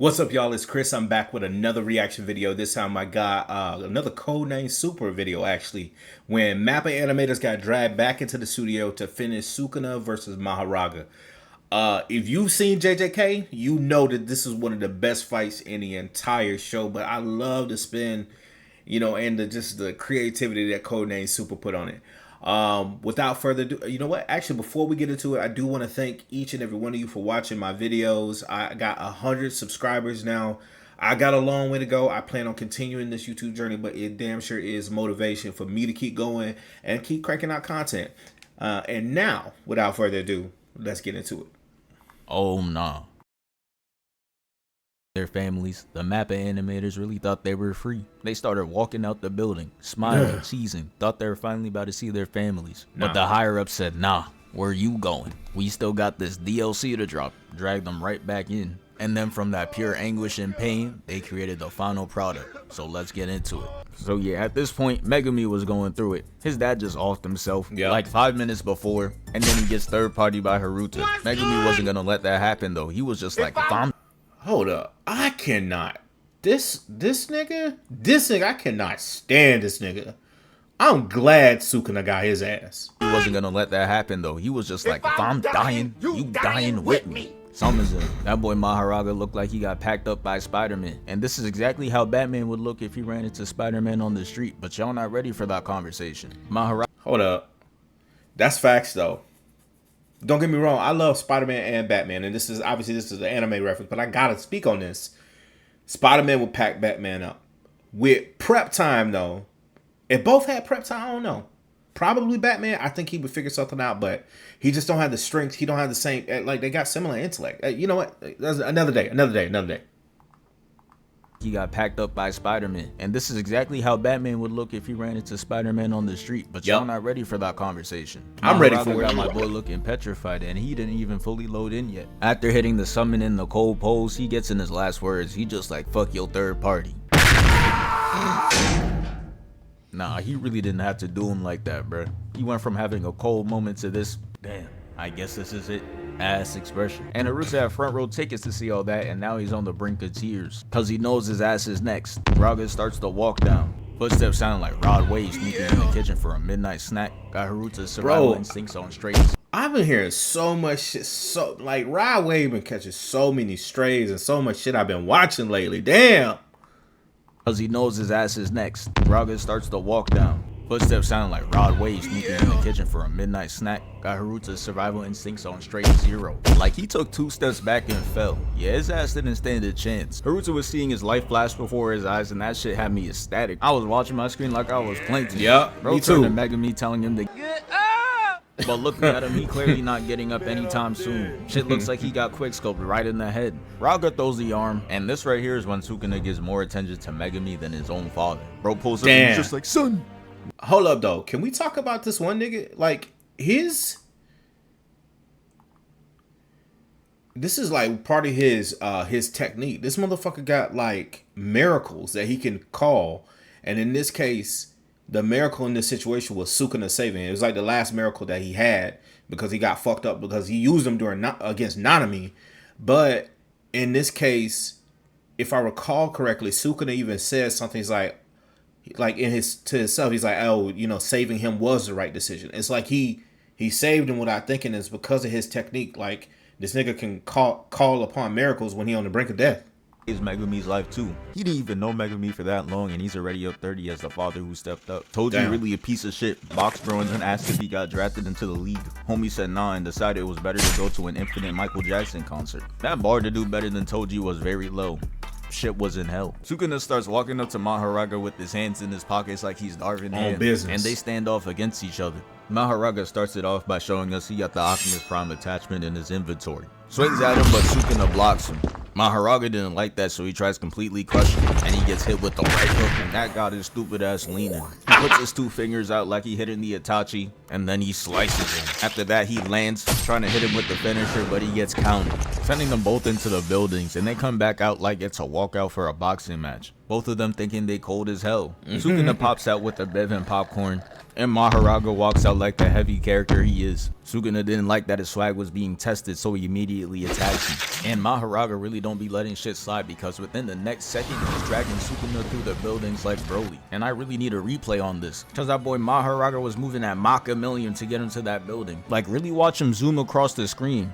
What's up, y'all? It's Chris. I'm back with another reaction video. This time I got another Codename Super video, actually, when Mappa animators got dragged back into the studio to finish Sukuna versus Mahoraga. If you've seen JJK, you know that this is one of the best fights in the entire show, but I love the spin, and just the creativity that Codename Super put on it. Without further ado, you know what? Actually, before we get into it, I do want to thank each and every one of you for watching my videos. I got 100 subscribers now. I got a long way to go. I plan on continuing this YouTube journey, but it damn sure is motivation for me to keep going and keep cranking out content. And now, without further ado, let's get into it. Oh nah. Their families, the mappa animators really thought they were free. They started walking out the building, smiling, cheesing, thought they were finally about to see their families. But the higher ups said, nah, where you going? We still got this DLC to drop. Dragged them right back in. And then from that pure anguish and pain, they created the final product. So let's get into it. So yeah, at this point, Megami was going through it. His dad just offed himself like 5 minutes before, and then he gets third party by Haruta. Megami wasn't gonna let that happen though. He was just like, if I'm Hold up. I cannot. This nigga, I cannot stand this nigga. I'm glad Sukuna got his ass. He wasn't gonna let that happen though. He was just like, if I'm dying, you dying with me. Something's in. That boy Mahoraga looked like he got packed up by Spider-Man. And this is exactly how Batman would look if he ran into Spider-Man on the street. But y'all not ready for that conversation. Mahoraga. Hold up. That's facts though. Don't get me wrong, I love Spider-Man and Batman, and this is an anime reference, but I gotta speak on this. Spider-Man would pack Batman up. With prep time though, if both had prep time, I don't know. Probably Batman, I think he would figure something out, but he just don't have the strength. He don't have the same, like, they got similar intellect. You know what? That's another day. He got packed up by Spider-Man. And this is exactly how Batman would look if he ran into Spider-Man on the street. But y'all not ready for that conversation. I'm ready for it. Got my boy looking petrified, and he didn't even fully load in yet. After hitting the summon in the cold pose, he gets in his last words. He just like, fuck your third party. Nah, he really didn't have to do him like that, bruh. He went from having a cold moment to this, damn, I guess this is it, ass expression. And Haruta had front row tickets to see all that, and now he's on the brink of tears, cause he knows his ass is next. Raga starts to walk down. Footsteps sound like Rod Wave sneaking in the kitchen for a midnight snack. Got Haruta's survival instincts on straights. I've been hearing so much shit, like Rod Wave been catching so many strays and so much shit I've been watching lately. Damn. Cause he knows his ass is next. Raga starts to walk down. Footsteps sound like Rod Wave sneaking in the kitchen for a midnight snack. Got Haruta's survival instincts on straight 0. Like he took 2 steps back and fell. Yeah, his ass didn't stand a chance. Haruta was seeing his life flash before his eyes, and that shit had me ecstatic. I was watching my screen like I was playing. Yep, bro, me too. Turned to Megami telling him to get up. But looking at him, he clearly not getting up anytime soon. Shit looks like he got quickscoped right in the head. Raga throws the arm, and this right here is when Sukuna gives more attention to Megami than his own father. Bro pulls up and he's just like, son. Hold up though, can we talk about this one nigga? Like this is like part of his technique. This motherfucker got like miracles that he can call, and in this case, the miracle in this situation was Sukuna saving him. It was like the last miracle that he had because he got fucked up because he used them against Nanami. But in this case, if I recall correctly, Sukuna even says something. He's like in to himself, he's like, oh, saving him was the right decision. It's like he saved him without thinking. It's because of his technique. Like this nigga can call upon miracles when he on the brink of death. Is Megami's life too. He didn't even know Megami for that long, and he's already up 30 as the father who stepped up. Told you really a piece of shit. Box bro and then asked if he got drafted into the league. Homie said nah and decided it was better to go to an infinite Michael Jackson concert. That bar to do better than Toji was very low. Shit was in hell. Sukuna starts walking up to Mahoraga with his hands in his pockets like he's Darvin him, and they stand off against each other. Mahoraga starts it off by showing us he got the Optimus Prime attachment in his inventory. Swings at him, but Sukuna blocks him. Mahoraga didn't like that, so he tries completely crushing him, and he gets hit with the right hook, and that got his stupid ass leaning. He puts his 2 fingers out like he hitting the Itachi, and then he slices him. After that, he lands, trying to hit him with the finisher, but he gets countered, sending them both into the buildings, and they come back out like it's a walkout for a boxing match. Both of them thinking they cold as hell. Sukuna pops out with a bev and popcorn, And Mahoraga walks out like the heavy character he is. Sukuna didn't like that his swag was being tested, so he immediately attacks him. And Mahoraga really don't be letting shit slide, because within the next second, he's dragging Sukuna through the buildings like Broly. And I really need a replay on this, because that boy Mahoraga was moving at Mach a million to get into that building. Like, really watch him zoom across the screen.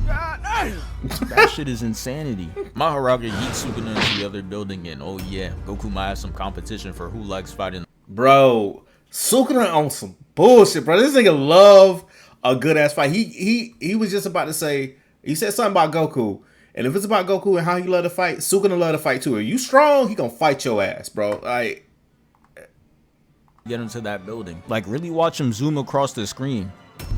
That shit is insanity. Mahoraga yeets Sukuna into the other building, and oh yeah, Goku might have some competition for who likes fighting. Bro, Sukuna on some bullshit, bro. This nigga love a good ass fight. He was just about to say, he said something about Goku. And if it's about Goku and how he love to fight, Sukuna love to fight too. If you strong, he gonna fight your ass, bro. Like, get into that building. Like, really watch him zoom across the screen.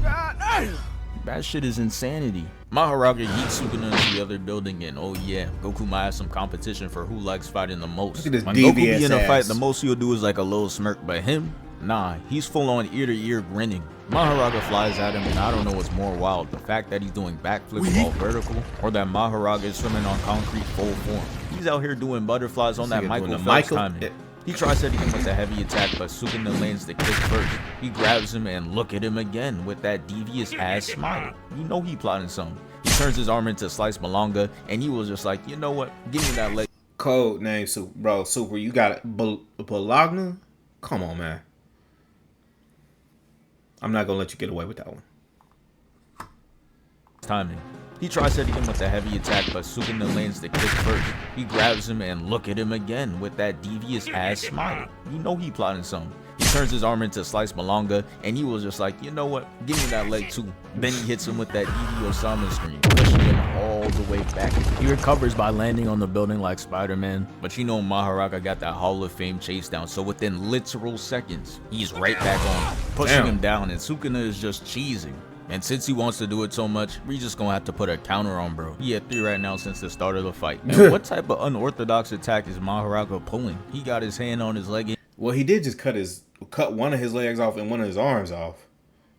That shit is insanity. Mahoraga yeets Sukuna into the other building, and oh yeah, Goku might have some competition for who likes fighting the most. Look at this when Goku be devious in a fight, ass. the most he'll do is like a little smirk, but him, nah, he's full on ear to ear grinning. Mahoraga flies at him, and I don't know what's more wild, the fact that he's doing backflips while vertical, or that Mahoraga is swimming on concrete full form. He's out here doing butterflies on that Michael Phelps timing. He tries setting him with a heavy attack, but Sukuna lands the kick first. He grabs him, and look at him again with that devious ass smile. You know he plotting something. He turns his arm into Slice Malonga, and he was just like, you know what? Give me that leg. code name, Super, bro. Super, you got it. Bologna? Come on, man. I'm not gonna let you get away with that one. Timing. He tries setting him with a heavy attack, but Sukuna lands the kick first. He grabs him, and look at him again with that devious ass smile. You know he plotting something. He turns his arm into Slice Malonga, and he was just like, you know what? Give me that leg too. Then he hits him with that Evie Osama scream, pushing him all the way back. He recovers by landing on the building like Spider-Man, but you know Mahoraga got that Hall of Fame chase down, so within literal seconds, he's right back on him, pushing him down, and Sukuna is just cheesing. And since he wants to do it so much, we just gonna have to put a counter on bro. He at 3 right now since the start of the fight. And what type of unorthodox attack is Mahoraga pulling? He got his hand on his leg. Well, he did just cut one of his legs off and one of his arms off.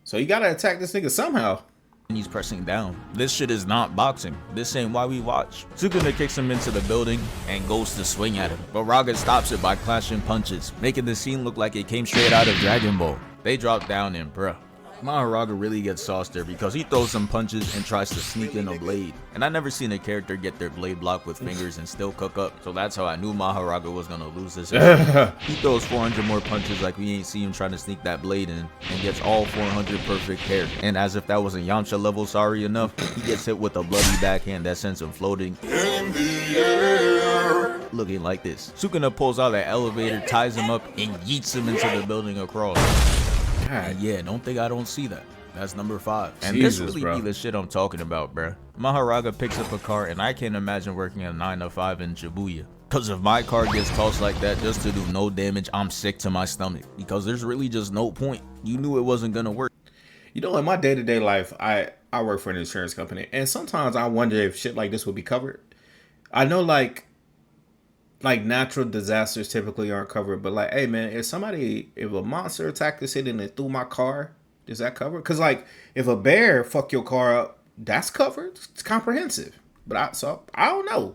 So you gotta attack this nigga somehow. And he's pressing down. This shit is not boxing. This ain't why we watch. Sukuna kicks him into the building and goes to swing at him, but Raga stops it by clashing punches, making the scene look like it came straight out of Dragon Ball. They drop down and bruh. Mahoraga really gets sauced there because he throws some punches and tries to sneak in a blade. And I never seen a character get their blade blocked with fingers and still cook up, so that's how I knew Mahoraga was gonna lose this. He throws 400 more punches like we ain't see him trying to sneak that blade in, and gets all 400 perfect pairs. And as if that wasn't Yamcha level sorry enough, he gets hit with a bloody backhand that sends him floating in the air, looking like this. Sukuna pulls out an elevator, ties him up, and yeets him into the building across. And yeah, don't think I don't see that. That's number 5. And Jesus, this really bro. be the shit I'm talking about, bruh. Mahoraga picks up a car, and I can't imagine working a 9 to 5 in Shibuya. Cause if my car gets tossed like that just to do no damage, I'm sick to my stomach. Because there's really just no point. You knew it wasn't gonna work. You know, in my day-to-day life, I work for an insurance company, and sometimes I wonder if shit like this would be covered. I know like natural disasters typically aren't covered, but like, hey man, if a monster attacked the city and it threw my car, is that covered? Because like, if a bear fuck your car up, that's covered. It's comprehensive. But I don't know.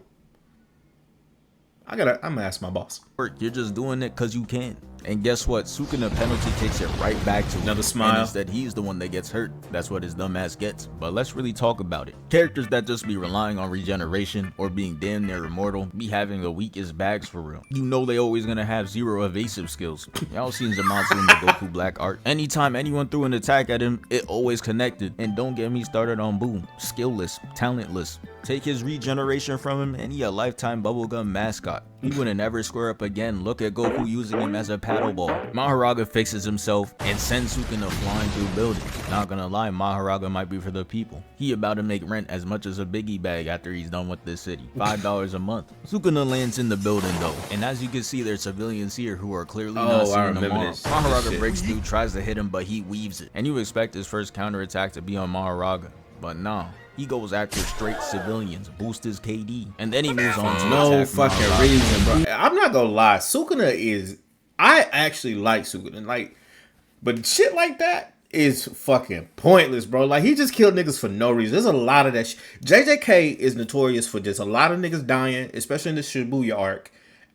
I'm gonna ask my boss. You're just doing it cause you can. And guess what? Sukuna penalty kicks it right back to him. Another smile. And instead, he's the one that gets hurt. That's what his dumb ass gets. But let's really talk about it. Characters that just be relying on regeneration or being damn near immortal be having the weakest bags for real. You know they always gonna have 0 evasive skills. Y'all seen Zamatsu in the Goku Black art. Anytime anyone threw an attack at him, it always connected. And don't get me started on Boom. Skillless, talentless. Take his regeneration from him and he a lifetime bubblegum mascot. He wouldn't ever square up again. Look at Goku using him as a paddle ball. Mahoraga fixes himself and sends Sukuna flying through buildings. Not gonna lie, Mahoraga might be for the people. He about to make rent as much as a biggie bag after he's done with this city. $5 a month. Sukuna lands in the building though, and as you can see, there's civilians here who are clearly not seeing them all. Mahoraga breaks through, tries to hit him, but he weaves it. And you expect his first counterattack to be on Mahoraga, but nah. He goes after straight civilians, boost his KD, and then he moves on to no fucking reason, bro. I'm not gonna lie, Sukuna is. I actually like Sukuna, like, but shit like that is fucking pointless, bro. Like, he just killed niggas for no reason. There's a lot of that shit. JJK is notorious for just a lot of niggas dying, especially in the Shibuya arc,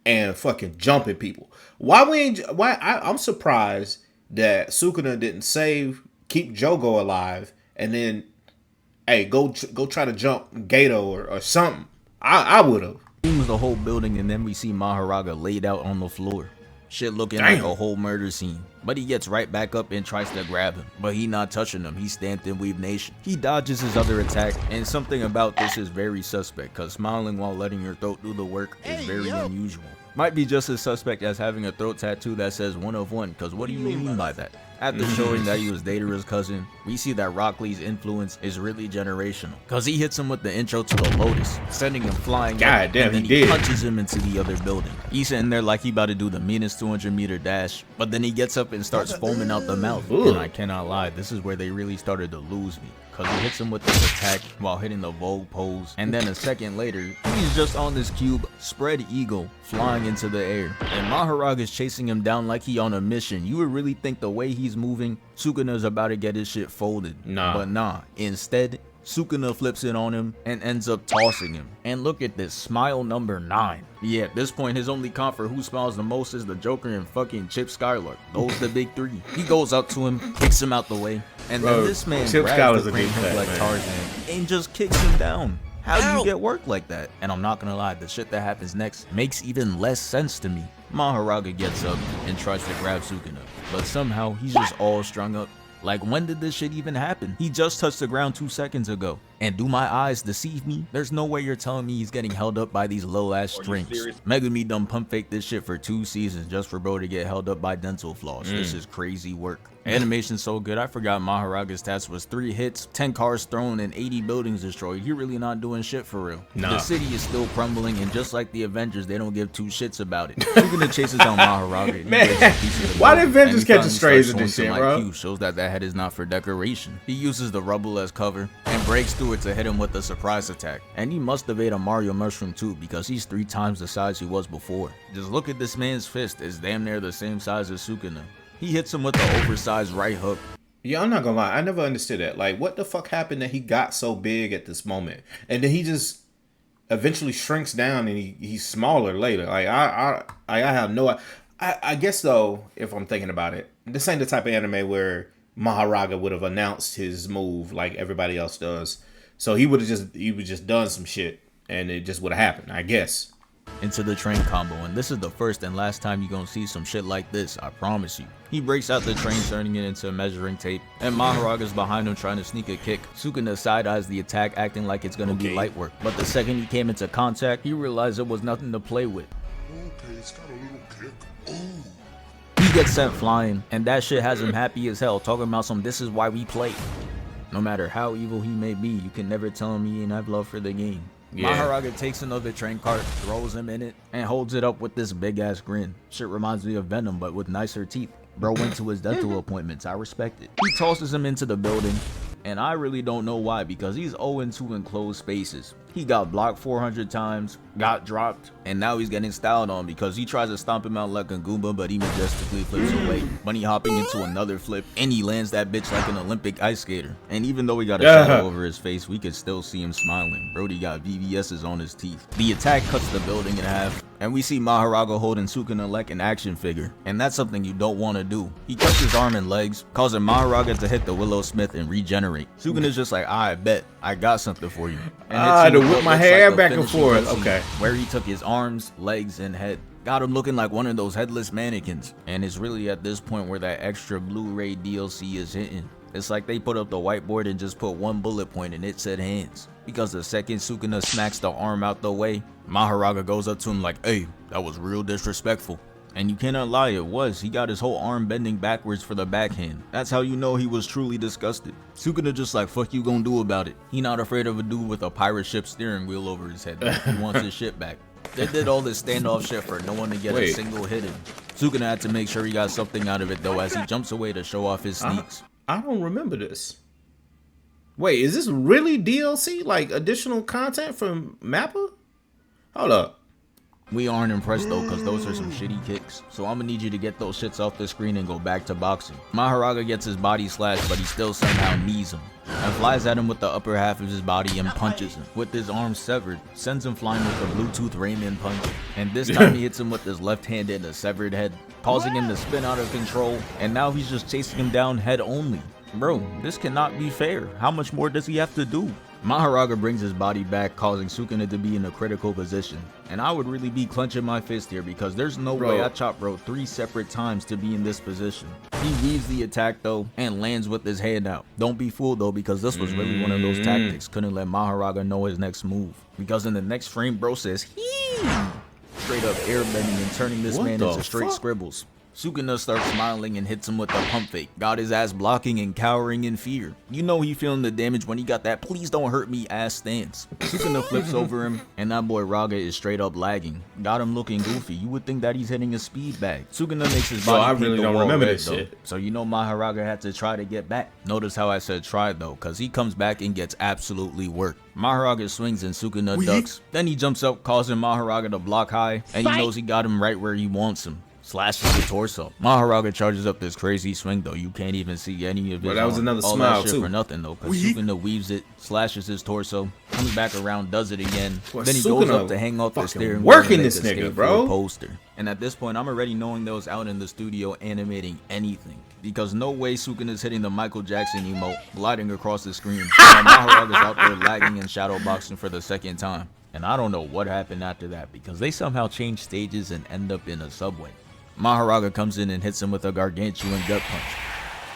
and fucking jumping people. I'm surprised that Sukuna didn't save, keep Jogo alive, and then, hey, go try to jump Gato or something. I would have. Booms the whole building, and then we see Mahoraga laid out on the floor. Shit looking Damn. like a whole murder scene. But he gets right back up and tries to grab him. But he not touching him. He's stamped in Weave Nation. He dodges his other attack, and something about this is very suspect, cause smiling while letting your throat do the work is very unusual. Might be just as suspect as having a throat tattoo that says 1 of 1, cause what do you mean by that? After showing that he was Datara's cousin, we see that Rock Lee's influence is really generational, cause he hits him with the intro to the Lotus, sending him flying God up, damn, and then he he did. punches him into the other building. He's sitting there like he about to do the meanest 200-meter dash, but then he gets up and starts foaming out the mouth. Ooh. And I cannot lie, this is where they really started to lose me, cause he hits him with this attack while hitting the Vogue pose, and then a second later, he's just on this cube, spread eagle, flying into the air, and Mahoraga is chasing him down like he on a mission. You would really think the way he's moving, Sukuna's about to get his shit folded. Nah. But nah, instead, Sukuna flips it on him and ends up tossing him. And look at this, smile number 9. Yeah, at this point, his only comp for who smiles the most is the Joker and fucking Chip Skylark. Those the big 3. He goes up to him, kicks him out the way, and Bro, then this man Chip grabs Skylark's the a big crane hook fat like man. Tarzan and just kicks him down. How do you get work like that? And I'm not gonna lie, the shit that happens next makes even less sense to me. Mahoraga gets up and tries to grab Sukuna, but somehow he's just all strung up. Like, when did this shit even happen? He just touched the ground 2 seconds ago. And do my eyes deceive me? There's no way you're telling me he's getting held up by these low ass strings. Megumi done pump fake this shit for 2 seasons just for bro to get held up by dental floss. This is crazy work. Animation's so good, I forgot Mahoraga's stats was 3 hits, 10 cars thrown, and 80 buildings destroyed. He really not doing shit for real. Nah. The city is still crumbling, and just like the Avengers, they don't give 2 shits about it. Sukuna chases down Mahoraga. And Man, he breaks a piece of the why building, the Avengers and he catching finally strays starts in this showing shit, some bro? IQ, shows that head is not for decoration. He uses the rubble as cover and breaks through it to hit him with a surprise attack. And he must have ate a Mario mushroom too, because he's 3 times the size he was before. Just look at this man's fist, it's damn near the same size as Sukuna. He hits him with the oversized right hook. Yeah, I'm not gonna lie. I never understood that. Like, what the fuck happened that he got so big at this moment, and then he just eventually shrinks down and he's smaller later. Like, I have no. I guess though, if I'm thinking about it, this ain't the type of anime where Mahoraga would have announced his move like everybody else does. So he would just done some shit and it just would have happened, I guess. Into the train combo, and this is the first and last time you're gonna see some shit like this, I promise you. He breaks out the train, turning it into measuring tape, and Mahoraga's behind him trying to sneak a kick. Sukuna side-eyes the attack, acting like it's gonna be light work, but the second he came into contact, he realized it was nothing to play with. Okay, it's got a little kick. Ooh. He gets sent flying, and that shit has him happy as hell, talking about some "this is why we play." No matter how evil he may be, you can never tell him he ain't have love for the game. Yeah. Mahoraga takes another train cart, throws him in it, and holds it up with this big ass grin. Shit reminds me of Venom, but with nicer teeth. Bro went to his dental appointments, I respect it. He tosses him into the building, and I really don't know why, because he's 0-2 enclosed spaces. He got blocked 400 times, got dropped, and now he's getting styled on because he tries to stomp him out like a Goomba, but he majestically flips away. Bunny hopping into another flip, and he lands that bitch like an Olympic ice skater. And even though he got a shadow over his face, we could still see him smiling. Brody got VVS's on his teeth. The attack cuts the building in half, and we see Mahoraga holding Sukuna like an action figure, and that's something you don't want to do. He cuts his arm and legs, causing Mahoraga to hit the Willow Smith and regenerate. Sukuna's just like, I bet, I got something for you. And hits him To with whip what my looks hair like a back and finishing forth. cutscene, Okay. where he took his arms, legs, and head. Got him looking like one of those headless mannequins. And it's really at this point where that extra Blu-ray DLC is hitting. It's like they put up the whiteboard and just put one bullet point and it said hands. Because the second Sukuna smacks the arm out the way, Mahoraga goes up to him like, hey, that was real disrespectful. And you cannot lie, it was. He got his whole arm bending backwards for the backhand. That's how you know he was truly disgusted. Sukuna just like, fuck you gonna do about it? He not afraid of a dude with a pirate ship steering wheel over his head. He wants his shit back. They did all this standoff shit for no one to get a single hit in. Sukuna had to make sure he got something out of it though, as he jumps away to show off his sneaks. I don't remember this. Wait, is this really DLC? Like additional content from Mappa? Hold up. We aren't impressed though, cause those are some shitty kicks. So I'm gonna need you to get those shits off the screen and go back to boxing. Mahoraga gets his body slashed, but he still somehow knees him. and flies at him with the upper half of his body and punches him. With his arm severed, sends him flying with a Bluetooth Rayman punch. And this time he hits him with his left hand in a severed head, causing him to spin out of control, and now he's just chasing him down head only. Bro, this cannot be fair. How much more does he have to do? Mahoraga brings his body back, causing Sukuna to be in a critical position. And I would really be clenching my fist here because there's no way I chopped bro 3 separate times to be in this position. He weaves the attack though and lands with his hand out. Don't be fooled though, because this was really one of those tactics. Couldn't let Mahoraga know his next move. Because in the next frame, bro says, "Hee!" Straight up airbending and turning this man into straight scribbles. Sukuna starts smiling and hits him with a pump fake. Got his ass blocking and cowering in fear. You know he feeling the damage when he got that "please don't hurt me" ass stance. Sukuna flips over him and that boy Raga is straight up lagging. Got him looking goofy. You would think that he's hitting a speed bag. Sukuna makes his body I really don't remember this shit. So you know Mahoraga had to try to get back. Notice how I said try though, cause he comes back and gets absolutely worked. Mahoraga swings and Sukuna ducks. Then he jumps up, causing Mahoraga to block high, and he knows he got him right where he wants him. Slashes the torso. Mahoraga charges up this crazy swing though. You can't even see any of his that was another all smile that shit too. for nothing though, because Sukuna weaves it, slashes his torso, comes back around, does it again. Boy, Then he goes Sukuna up to hang off the steering wheel working and this make a nigga, skate bro. for a poster. And at this point, I'm already knowing those out in the studio animating anything, because no way Sukuna's hitting the Michael Jackson emote, gliding across the screen. While Mahoraga's out there lagging and shadow boxing for the second time. And I don't know what happened after that, because they somehow change stages and end up in a subway. Mahoraga comes in and hits him with a gargantuan gut punch.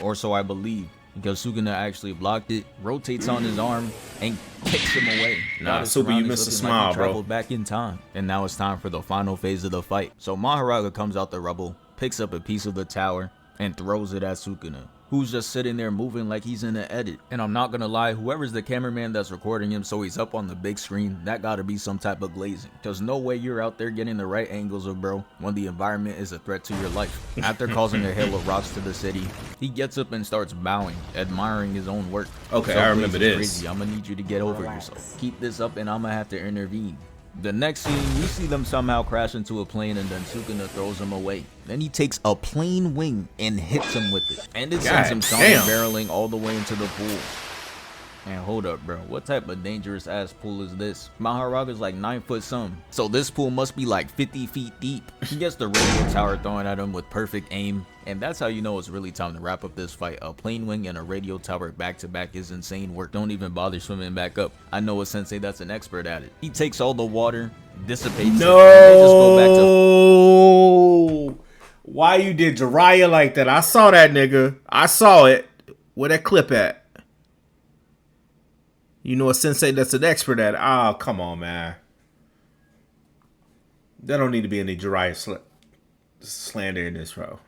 Or so I believe, because Sukuna actually blocked it, rotates on his arm, and kicks him away. Nah, Super, you missed a smile, like he traveled bro. back in time. And now it's time for the final phase of the fight. So Mahoraga comes out the rubble, picks up a piece of the tower, and throws it at Sukuna, who's just sitting there moving like he's in an edit. And I'm not gonna lie, whoever's the cameraman that's recording him so he's up on the big screen, that gotta be some type of glazing. Cause no way you're out there getting the right angles of bro when the environment is a threat to your life. After causing a hail of rocks to the city, he gets up and starts bowing, admiring his own work. Okay, I remember this. Crazy. I'm gonna need you to get over yourself. Keep this up and I'm gonna have to intervene. The next scene, we see them somehow crash into a plane and then Sukuna throws him away. Then he takes a plane wing and hits him with it. And it sends him sounding barreling all the way into the pool. And hold up, bro. What type of dangerous ass pool is this? Mahoraga's like 9 foot something. So this pool must be like 50 feet deep. He gets the radio tower thrown at him with perfect aim. And that's how you know it's really time to wrap up this fight. A plane wing and a radio tower back to back is insane work. Don't even bother swimming back up. I know a sensei that's an expert at it. He takes all the water, dissipates it, and they just go back to... Why you did Jiraiya like that? I saw that, nigga. I saw it. Where that clip at? You know a sensei that's an expert at it. Oh, come on, man. There don't need to be any Jiraiya slander in this, bro.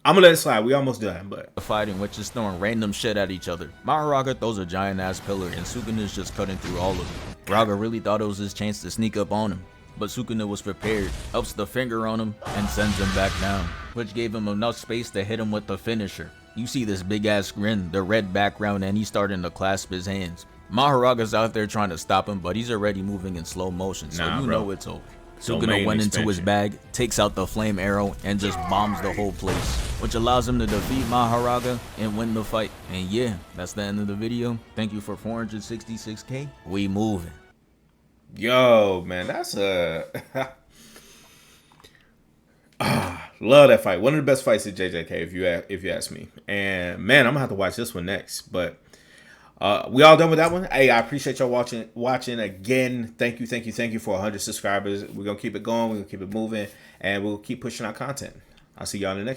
I'm gonna let it slide. We almost done, but fighting, which is throwing random shit at each other. Mahoraga throws a giant ass pillar and Sukuna's just cutting through all of it. Raga really thought it was his chance to sneak up on him, but Sukuna was prepared, helps the finger on him, and sends him back down, which gave him enough space to hit him with the finisher. You see this big ass grin, the red background, and he's starting to clasp his hands. Mahoraga's out there trying to stop him, but he's already moving in slow motion, so you know it's over. Sukuna went into his bag, takes out the flame arrow, and just bombs the whole place, which allows him to defeat Mahoraga and win the fight. And yeah, that's the end of the video. Thank you for 466k. We moving. Yo, man, that's love that fight. One of the best fights at JJK, if you ask me. And man, I'm gonna have to watch this one next. But we all done with that one. Hey, I appreciate y'all watching again. Thank you for 100 subscribers. We're gonna keep it going. We're gonna keep it moving, and we'll keep pushing our content. I'll see y'all in the next